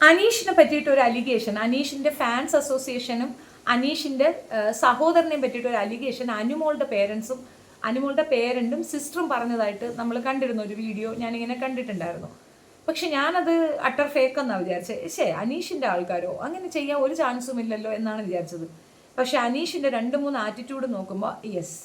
അനീഷിനെ പറ്റിയിട്ട് ഒരു അലിഗേഷൻ, അനീഷിന്റെ ഫാൻസ് അസോസിയേഷനും അനീഷിന്റെ സഹോദരനെ പറ്റിയിട്ട് ഒരു അലിഗേഷൻ അനുമോളുടെ പേരൻസും അനുമോളുടെ പേരൻറ്റും സിസ്റ്ററും പറഞ്ഞതായിട്ട് നമ്മൾ കണ്ടിരുന്ന ഒരു വീഡിയോ ഞാനിങ്ങനെ കണ്ടിട്ടുണ്ടായിരുന്നു. പക്ഷെ ഞാനത് അട്ടർ ഫേക്ക് എന്നാണ് വിചാരിച്ചത്. അനീഷിന്റെ ആൾക്കാരോ അങ്ങനെ ചെയ്യാൻ ഒരു ചാൻസും ഇല്ലല്ലോ എന്നാണ് വിചാരിച്ചത്. പക്ഷെ അനീഷിന്റെ 2-3 ആറ്റിറ്റ്യൂഡ് നോക്കുമ്പോൾ യെസ്,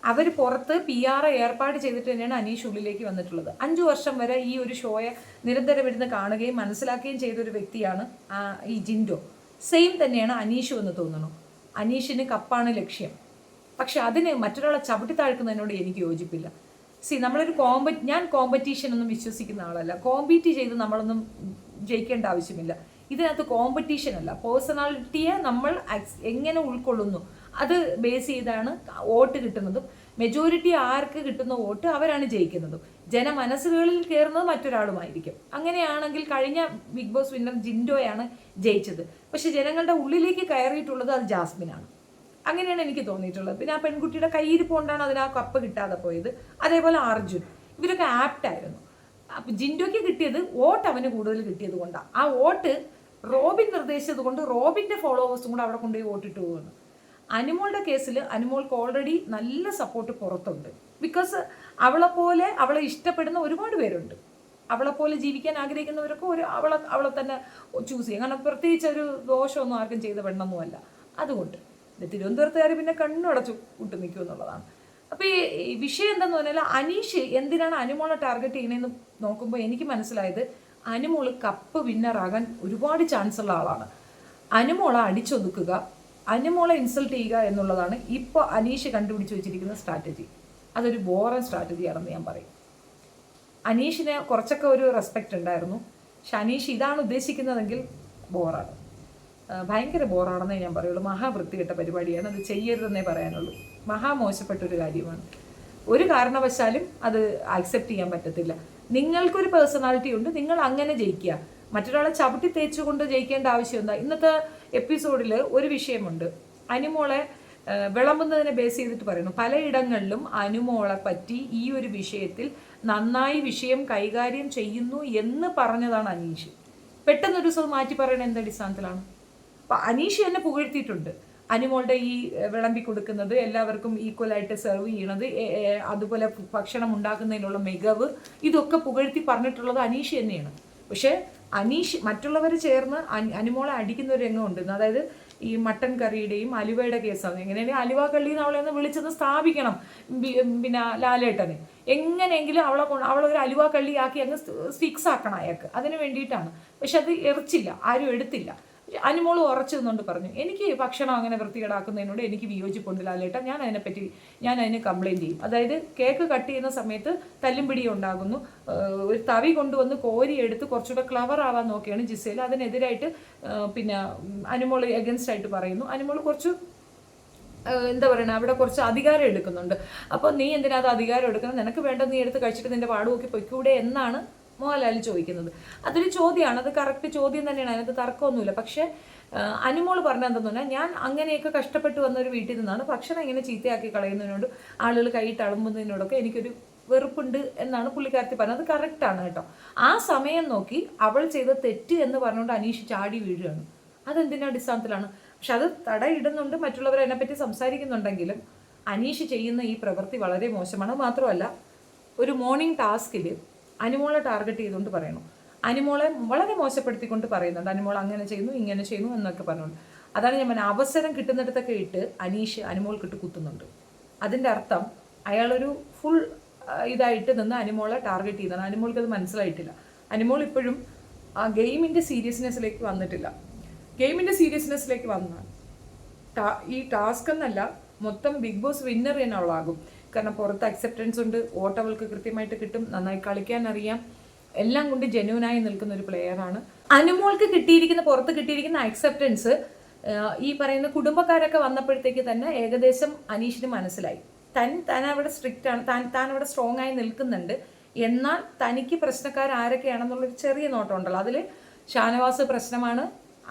അവർ പുറത്ത് PR ഏർപ്പാട് ചെയ്തിട്ട് തന്നെയാണ് അനീഷ് ഉള്ളിലേക്ക് വന്നിട്ടുള്ളത്. 5 വർഷം വരെ ഈ ഒരു ഷോയെ നിരന്തരം ഇരുന്ന് കാണുകയും മനസ്സിലാക്കുകയും ചെയ്തൊരു വ്യക്തിയാണ് ഈ ജിൻഡോ. സെയിം തന്നെയാണ് അനീഷും എന്ന് തോന്നുന്നു. അനീഷിന് കപ്പാണ് ലക്ഷ്യം. പക്ഷെ അതിന് മറ്റൊരാളെ ചവിട്ടി താഴ്ക്കുന്നതിനോട് എനിക്ക് യോജിപ്പില്ല. നമ്മളൊരു ഞാൻ കോമ്പറ്റീഷൻ ഒന്നും വിശ്വസിക്കുന്ന ആളല്ല. കോമ്പീറ്റ് ചെയ്ത് നമ്മളൊന്നും ജയിക്കേണ്ട ആവശ്യമില്ല. ഇതിനകത്ത് കോമ്പറ്റീഷൻ അല്ല, പേഴ്സണാലിറ്റിയെ നമ്മൾ എങ്ങനെ ഉൾക്കൊള്ളുന്നു അത് ബേസ് ചെയ്താണ് വോട്ട് കിട്ടുന്നതും. മെജോറിറ്റി ആർക്ക് കിട്ടുന്ന വോട്ട് അവരാണ് ജയിക്കുന്നതും. ജനമനസ്സുകളിൽ കയറുന്നത് മറ്റൊരാളുമായിരിക്കും. അങ്ങനെയാണെങ്കിൽ കഴിഞ്ഞ ബിഗ് ബോസ് വിന്നർ ജിൻഡോയാണ് ജയിച്ചത്. പക്ഷെ ജനങ്ങളുടെ ഉള്ളിലേക്ക് കയറിയിട്ടുള്ളത് അത് ജാസ്മിനാണ്. അങ്ങനെയാണ് എനിക്ക് തോന്നിയിട്ടുള്ളത്. പിന്നെ ആ പെൺകുട്ടിയുടെ കയ്യിരിപ്പ് കൊണ്ടാണ് അതിന് ആ കപ്പ് കിട്ടാതെ പോയത്. അതേപോലെ അർജുൻ, ഇവരൊക്കെ ആപ്റ്റായിരുന്നു. അപ്പം ജിൻഡോയ്ക്ക് കിട്ടിയത് വോട്ട് അവന് കൂടുതൽ കിട്ടിയത് കൊണ്ടാണ്. ആ വോട്ട് റോബിൻ നിർദ്ദേശിച്ചത് കൊണ്ട് റോബിൻ്റെ ഫോളോവേഴ്സും കൂടെ അവിടെ കൊണ്ടുപോയി വോട്ടിട്ട് പോകുന്നു. അനുമോളുടെ കേസിൽ അനുമോൾക്ക് ഓൾറെഡി നല്ല സപ്പോർട്ട് പുറത്തുണ്ട്. ബിക്കോസ് അവളെ ഇഷ്ടപ്പെടുന്ന ഒരുപാട് പേരുണ്ട്. അവളെപ്പോലെ ജീവിക്കാൻ ആഗ്രഹിക്കുന്നവരൊക്കെ അവളെ തന്നെ ചൂസ് ചെയ്യും. കാരണം പ്രത്യേകിച്ച് ഒരു ദോഷമൊന്നും ആർക്കും ചെയ്ത പെണ്ണൊന്നുമല്ല. അതുകൊണ്ട് തിരുവനന്തപുരത്തുകാർ പിന്നെ കണ്ണടച്ചു കൂട്ട് നിൽക്കും എന്നുള്ളതാണ്. അപ്പോൾ ഈ വിഷയം എന്താണെന്ന് പറഞ്ഞാൽ അനീഷ് എന്തിനാണ് അനുമോളെ ടാർഗറ്റ് ചെയ്യണമെന്ന് നോക്കുമ്പോൾ എനിക്ക് മനസ്സിലായത് അനുമോൾ കപ്പ് വിന്നറാകാൻ ഒരുപാട് ചാൻസ് ഉള്ള ആളാണ്. അനുമോളെ അടിച്ചൊതുക്കുക, അനുമോളെ ഇൻസൾട്ട് ചെയ്യുക എന്നുള്ളതാണ് ഇപ്പോൾ അനീഷ് കണ്ടുപിടിച്ച് വെച്ചിരിക്കുന്ന സ്ട്രാറ്റജി. അതൊരു ബോറൻ സ്ട്രാറ്റജിയാണെന്ന് ഞാൻ പറയും. അനീഷിന് കുറച്ചൊക്കെ ഒരു റെസ്പെക്റ്റ് ഉണ്ടായിരുന്നു. പക്ഷെ അനീഷ് ഇതാണ് ഉദ്ദേശിക്കുന്നതെങ്കിൽ ബോറാണ്, ഭയങ്കര ബോറാണെന്നേ ഞാൻ പറയുള്ളൂ. മഹാവൃത്തികെട്ട പരിപാടിയാണ്, അത് ചെയ്യരുതെന്നേ പറയാനുള്ളൂ. മഹാമോശപ്പെട്ടൊരു കാര്യമാണ്. ഒരു കാരണവശാലും അത് ആക്സെപ്റ്റ് ചെയ്യാൻ പറ്റത്തില്ല. നിങ്ങൾക്കൊരു പേഴ്സണാലിറ്റി ഉണ്ട്, നിങ്ങൾ അങ്ങനെ ജയിക്കുക. മറ്റൊരാളെ ചവിട്ടി തേച്ചുകൊണ്ട് ജയിക്കേണ്ട ആവശ്യം എന്താ? ഇന്നത്തെ എപ്പിസോഡിൽ ഒരു വിഷയമുണ്ട്. അനുമോളെ വിളമ്പുന്നതിനെ ബേസ് ചെയ്തിട്ട് പറയുന്നു. പലയിടങ്ങളിലും അനുമോളെ പറ്റി ഈ ഒരു വിഷയത്തിൽ നന്നായി വിഷയം കൈകാര്യം ചെയ്യുന്നു എന്ന് പറഞ്ഞതാണ് അനീഷ്. പെട്ടെന്നൊരു ദിവസം മാറ്റി പറയുന്നത് എന്ത് അടിസ്ഥാനത്തിലാണ്? അപ്പം അനീഷ് എന്നെ പുകഴ്ത്തിയിട്ടുണ്ട്. അനുമോളുടെ ഈ വിളമ്പി കൊടുക്കുന്നത്, എല്ലാവർക്കും ഈക്വലായിട്ട് സെർവ് ചെയ്യണത്, അതുപോലെ ഭക്ഷണം ഉണ്ടാക്കുന്നതിനുള്ള മികവ്, ഇതൊക്കെ പുകഴ്ത്തി പറഞ്ഞിട്ടുള്ളത് അനീഷ് തന്നെയാണ്. പക്ഷേ അനീഷ് മറ്റുള്ളവർ ചേർന്ന് അനുമോളെ അടിക്കുന്ന ഒരു രംഗമുണ്ട്. അതായത് ഈ മട്ടൻ കറിയുടെയും അലുവയുടെ കേസാണ്. എങ്ങനെയാണെങ്കിൽ അലുവ കള്ളി എന്ന് അവളെ ഒന്ന് വിളിച്ചത് സ്ഥാപിക്കണം പിന്നെ ലാലേട്ടന്. എങ്ങനെയെങ്കിലും അവളൊരു അലുവ കള്ളിയാക്കി അങ്ങ് ഫിക്സ് ആക്കണം അയാൾക്ക്. അതിന് വേണ്ടിയിട്ടാണ്. പക്ഷെ അത് എറിച്ചില്ല, ആരും എടുത്തില്ല. അനുമോൾ ഉറച്ചു നിന്നുകൊണ്ട് പറഞ്ഞു, എനിക്ക് ഭക്ഷണം അങ്ങനെ വൃത്തികേടാക്കുന്നതിനോട് എനിക്ക് വിയോജിപ്പുണ്ട് ലാലേട്ട, ഞാൻ അതിന് കംപ്ലയിൻറ്റ് ചെയ്യും. അതായത് കേക്ക് കട്ട് ചെയ്യുന്ന സമയത്ത് തല്ലും പിടിയും ഉണ്ടാകുന്നു. ഒരു തവി കൊണ്ടുവന്ന് കോരിയെടുത്ത് കുറച്ചുകൂടെ ക്ലവർ ആവാൻ നോക്കിയാണ് ജിസേൽ. അതിനെതിരായിട്ട് പിന്നെ അനുമോൾ എഗൻസ്റ്റ് ആയിട്ട് പറയുന്നു. അനുമോൾ കുറച്ച് എന്താ പറയുക, അവിടെ കുറച്ച് അധികാരം എടുക്കുന്നുണ്ട്. അപ്പോൾ നീ എന്തിനാ അത് അധികാരം എടുക്കണം? നിനക്ക് വേണ്ടത് നീ എടുത്ത് കഴിച്ചിട്ട് നിന്റെ പാട് നോക്കി പൊയ്ക്കൂടെ എന്നാണ് മോഹൻലാൽ ചോദിക്കുന്നത്. അതൊരു ചോദ്യമാണ്, അത് കറക്റ്റ് ചോദ്യം തന്നെയാണ്, അതിനകത്ത് തർക്കമൊന്നുമില്ല. പക്ഷേ അനുമോൾ പറഞ്ഞത് എന്തെന്ന് പറഞ്ഞാൽ, ഞാൻ അങ്ങനെയൊക്കെ കഷ്ടപ്പെട്ട് വന്ന ഒരു വീട്ടിൽ നിന്നാണ്. ഭക്ഷണം ഇങ്ങനെ ചീത്തയാക്കി കളയുന്നതിനോട്, ആളുകൾ കൈയിട്ട് അളമ്പുന്നതിനോടൊക്കെ എനിക്കൊരു വെറുപ്പുണ്ട് എന്നാണ് പുള്ളിക്കാരത്തി പറഞ്ഞത്. അത് കറക്റ്റാണ് കേട്ടോ. ആ സമയം നോക്കി അവൾ ചെയ്ത തെറ്റ് എന്ന് പറഞ്ഞുകൊണ്ട് അനീഷ് ചാടി വീഴുകയാണ്. അതെന്തിൻ്റെ അടിസ്ഥാനത്തിലാണ്? പക്ഷെ അത് തടയിടുന്നുണ്ട്, മറ്റുള്ളവർ അതിനെപ്പറ്റി സംസാരിക്കുന്നുണ്ടെങ്കിലും അനീഷ് ചെയ്യുന്ന ഈ പ്രവൃത്തി വളരെ മോശമാണ്. മാത്രമല്ല, ഒരു മോർണിംഗ് ടാസ്കിൽ അനുമോളെ ടാർഗറ്റ് ചെയ്തുകൊണ്ട് പറയണം, അനുമോളെ വളരെ മോശപ്പെടുത്തിക്കൊണ്ട് പറയുന്നുണ്ട്. അനുമോൾ അങ്ങനെ ചെയ്യുന്നു, ഇങ്ങനെ ചെയ്യുന്നു എന്നൊക്കെ പറഞ്ഞുകൊണ്ട്. അതാണ് ഞാൻ പറഞ്ഞത്, അവസരം കിട്ടുന്നിടത്തൊക്കെ ഇട്ട് അനീഷ് അനുമോൾക്കിട്ട് കുത്തുന്നുണ്ട്. അതിൻ്റെ അർത്ഥം അയാളൊരു ഫുൾ ഇതായിട്ട് നിന്ന് അനുമോളെ ടാർഗറ്റ് ചെയ്താണ്. അനുമോൾക്ക് അത് മനസ്സിലായിട്ടില്ല. അനുമോൾ ഇപ്പോഴും ആ ഗെയിമിൻ്റെ സീരിയസ്നെസ്സിലേക്ക് വന്നിട്ടില്ല. ഗെയിമിൻ്റെ സീരിയസ്നെസ്സിലേക്ക് വന്നാൽ ഈ ടാസ്ക് എന്നല്ല, മൊത്തം ബിഗ് ബോസ് വിന്നർ തന്നെ അവളാകും. കാരണം പുറത്ത് അക്സെപ്റ്റൻസ് ഉണ്ട്, വോട്ട് അവൾക്ക് കൃത്യമായിട്ട് കിട്ടും, നന്നായി കളിക്കാൻ അറിയാം, എല്ലാം കൊണ്ട് ജെന്യൂനായി നിൽക്കുന്ന ഒരു പ്ലെയറാണ്. അനുമോൾക്ക് പുറത്ത് കിട്ടിയിരിക്കുന്ന അക്സെപ്റ്റൻസ് ഈ പറയുന്ന കുടുംബക്കാരൊക്കെ വന്നപ്പോഴത്തേക്ക് തന്നെ ഏകദേശം അനീഷിന് മനസ്സിലായി. താൻ അവിടെ സ്ട്രിക്റ്റ് ആണ്, താൻ അവിടെ സ്ട്രോങ് ആയി നിൽക്കുന്നുണ്ട്. എന്നാൽ തനിക്ക് പ്രശ്നക്കാർ ആരൊക്കെയാണെന്നുള്ളൊരു ചെറിയ നോട്ടം ഉണ്ടല്ലോ. അതിൽ ഷാനവാസ് പ്രശ്നമാണ്,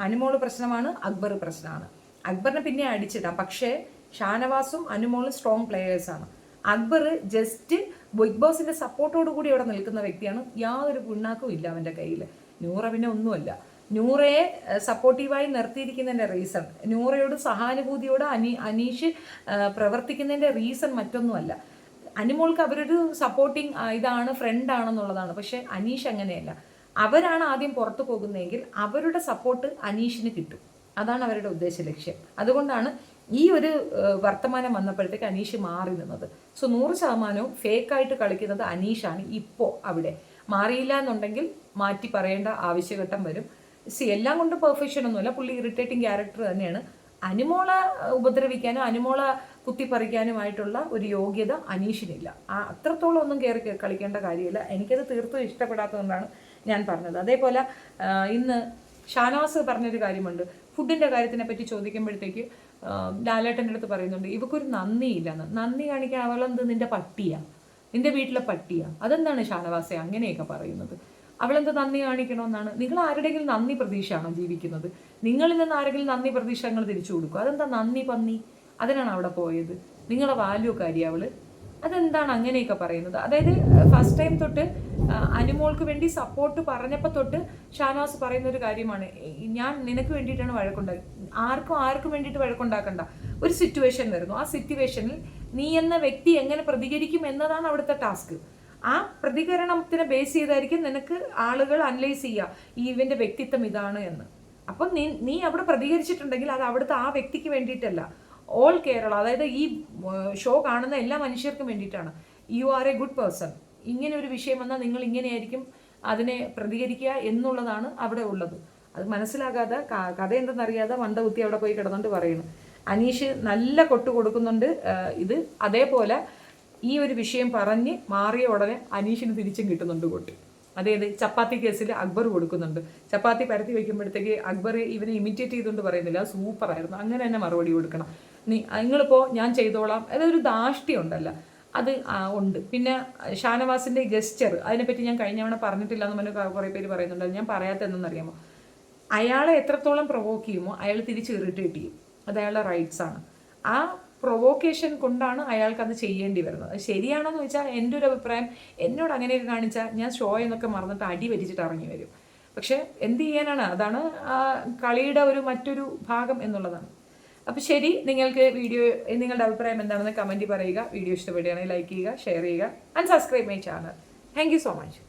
അനുമോൾ പ്രശ്നമാണ്, അക്ബർ പ്രശ്നമാണ്. അക്ബറിനെ പിന്നെ അടിച്ചിടാം, പക്ഷേ ഷാനവാസും അനുമോളും സ്ട്രോങ് പ്ലെയേഴ്സാണ്. അക്ബർ ജസ്റ്റ് ബിഗ് ബോസിന്റെ സപ്പോർട്ടോട് കൂടി അവിടെ നിൽക്കുന്ന വ്യക്തിയാണ്. യാതൊരു പിണ്ണാക്കും ഇല്ല അവൻ്റെ കയ്യിൽ. നൂറ പിന്നെ ഒന്നുമല്ല. നൂറയെ സപ്പോർട്ടീവായി നിർത്തിയിരിക്കുന്നതിൻ്റെ റീസൺ, നൂറയോട് സഹാനുഭൂതിയോട് അനീഷ് പ്രവർത്തിക്കുന്നതിൻ്റെ റീസൺ മറ്റൊന്നുമല്ല. അനുമോൾക്ക് അവരൊരു സപ്പോർട്ടിങ് ഇതാണ്, ഫ്രണ്ടാണെന്നുള്ളതാണ്. പക്ഷെ അനീഷ് അങ്ങനെയല്ല. അവരാണ് ആദ്യം പുറത്തു പോകുന്നതെങ്കിൽ അവരുടെ സപ്പോർട്ട് അനീഷിന് കിട്ടും. അതാണ് അവരുടെ ഉദ്ദേശ ലക്ഷ്യം. അതുകൊണ്ടാണ് ഈ ഒരു വർത്തമാനം വന്നപ്പോഴത്തേക്ക് അനീഷ് മാറി നിന്നത്. സോ 100% ഫേക്കായിട്ട് കളിക്കുന്നത് അനീഷാണ് ഇപ്പോൾ അവിടെ. മാറിയില്ല എന്നുണ്ടെങ്കിൽ മാറ്റി പറയേണ്ട ആവശ്യഘട്ടം വരും. എല്ലാം കൊണ്ട് പെർഫെക്ഷൻ ഒന്നുമല്ല, പുള്ളി ഇറിറ്റേറ്റിംഗ് ക്യാരക്ടർ തന്നെയാണ്. അനുമോളെ ഉപദ്രവിക്കാനും അനുമോളെ കുത്തിപ്പറിക്കാനുമായിട്ടുള്ള ഒരു യോഗ്യത അനീഷിനില്ല. അത്രത്തോളം ഒന്നും കയറി കളിക്കേണ്ട കാര്യമില്ല. എനിക്കത് തീർത്തും ഇഷ്ടപ്പെടാത്തതുകൊണ്ടാണ് ഞാൻ പറഞ്ഞത്. അതേപോലെ ഇന്ന് ഷാനവാസ് പറഞ്ഞൊരു കാര്യമുണ്ട്. ഫുഡിൻ്റെ കാര്യത്തിനെ പറ്റി ചോദിക്കുമ്പോഴത്തേക്ക് ലാലേട്ടൻ്റെ അടുത്ത് പറയുന്നുണ്ട് ഇവക്കൊരു നന്ദിയില്ലെന്ന്. നന്ദി കാണിക്കാൻ അവളെന്ത് നിന്റെ പട്ടിയാ, നിന്റെ വീട്ടിലെ പട്ടിയാ? അതെന്താണ് ഷാനവാസെ അങ്ങനെയൊക്കെ പറയുന്നത്? അവളെന്ത് നന്ദി കാണിക്കണമെന്നാണ്? നിങ്ങൾ ആരുടെയെങ്കിലും നന്ദി പ്രതീക്ഷയാണോ ജീവിക്കുന്നത്? നിങ്ങളിൽ നിന്ന് ആരെങ്കിലും നന്ദി പ്രതീക്ഷ നിങ്ങൾ തിരിച്ചു കൊടുക്കും? അതെന്താ നന്ദി പന്നി? അതിനാണ് അവിടെ പോയത്. നിങ്ങളെ വാല്യൂ കാര്യം അവള്. അതെന്താണ് അങ്ങനെയൊക്കെ പറയുന്നത്? അതായത് ഫസ്റ്റ് ടൈം തൊട്ട് അനുമോൾക്ക് വേണ്ടി സപ്പോർട്ട് പറഞ്ഞപ്പോൾ തൊട്ട് ഷാനവാസ് പറയുന്ന ഒരു കാര്യമാണ്, ഞാൻ നിനക്ക് വേണ്ടിയിട്ടാണ് വഴക്കുണ്ടാക്കി. ആർക്കും വേണ്ടിയിട്ട് വഴക്കുണ്ടാക്കണ്ട. ഒരു സിറ്റുവേഷൻ വരുന്നു, ആ സിറ്റുവേഷനിൽ നീ എന്ന വ്യക്തി എങ്ങനെ പ്രതികരിക്കും എന്നതാണ് അവിടുത്തെ ടാസ്ക്. ആ പ്രതികരണത്തിനെ ബേസ് ചെയ്തായിരിക്കും നിനക്ക് ആളുകൾ അനലൈസ് ചെയ്യുക ഇവന്റെ വ്യക്തിത്വം ഇതാണ് എന്ന്. അപ്പം നീ അവിടെ പ്രതികരിച്ചിട്ടുണ്ടെങ്കിൽ അത് അവിടുത്തെ ആ വ്യക്തിക്ക് വേണ്ടിയിട്ടല്ല, ഓൾ കേരള, അതായത് ഈ ഷോ കാണുന്ന എല്ലാ മനുഷ്യർക്കും വേണ്ടിയിട്ടാണ്. You are A good person. ഇങ്ങനെ ഒരു വിഷയം വന്നാൽ നിങ്ങൾ ഇങ്ങനെയായിരിക്കും അതിനെ പ്രതികരിക്കുക എന്നുള്ളതാണ് അവിടെ ഉള്ളത്. അത് മനസ്സിലാകാതെ കഥ എന്തെന്നറിയാതെ മന്ദബുദ്ധി അവിടെ പോയി കിടന്നുകൊണ്ട് പറയുന്നു. അനീഷ് നല്ല കൊട്ടു കൊടുക്കുന്നുണ്ട്. ഇത് അതേപോലെ ഈ ഒരു വിഷയം പറഞ്ഞ് മാറിയ ഉടനെ അനീഷിന് തിരിച്ചും കിട്ടുന്നുണ്ട് കൊട്ട്. അതായത് ചപ്പാത്തി കേസിൽ അക്ബർ കൊടുക്കുന്നുണ്ട്. ചപ്പാത്തി പരത്തി വയ്ക്കുമ്പോഴത്തേക്ക് അക്ബർ ഇവനെ ഇമിറ്റേറ്റ് ചെയ്തുകൊണ്ട് പറയുന്നില്ല, അത് സൂപ്പറായിരുന്നു, അങ്ങനെ തന്നെ മറുപടി കൊടുക്കണം. നിങ്ങളിപ്പോൾ ഞാൻ ചെയ്തോളാം, അതൊരു ധാഷ്ട്യം ഉണ്ടല്ലോ, അത് ഉണ്ട്. പിന്നെ ഷാനവാസിൻ്റെ ഗസ്റ്റർ, അതിനെപ്പറ്റി ഞാൻ കഴിഞ്ഞ തവണ പറഞ്ഞിട്ടില്ല എന്ന് പറഞ്ഞ് കുറേ പേര് പറയുന്നുണ്ട്. അത് ഞാൻ പറയാത്തതെന്നറിയാമോ? അയാളെ എത്രത്തോളം പ്രൊവോക്ക് ചെയ്യുമോ അയാൾ തിരിച്ച് ഇറിറ്റേറ്റ് ചെയ്യും. അത് അയാളുടെ റൈറ്റ്സ് ആണ്. ആ പ്രൊവോക്കേഷൻ കൊണ്ടാണ് അയാൾക്ക് അത് ചെയ്യേണ്ടി വരുന്നത്. അത് ശരിയാണെന്ന് വെച്ചാൽ എൻ്റെ ഒരു അഭിപ്രായം, എന്നോട് അങ്ങനെയൊക്കെ കാണിച്ചാൽ ഞാൻ ഷോ എന്നൊക്കെ മറന്നിട്ട് അടി വരിച്ചിട്ട് ഇറങ്ങി വരും. പക്ഷെ എന്ത് ചെയ്യാനാണ്, അതാണ് കളിയുടെ മറ്റൊരു ഭാഗം എന്നുള്ളതാണ്. അപ്പോൾ ശരി, നിങ്ങളുടെ അഭിപ്രായം എന്താണെന്ന് കമൻറ്റ് പറയുക. വീഡിയോ ഇഷ്ടപ്പെടുകയാണെങ്കിൽ ലൈക്ക് ചെയ്യുക, ഷെയർ ചെയ്യുക and subscribe my channel. Thank you so much.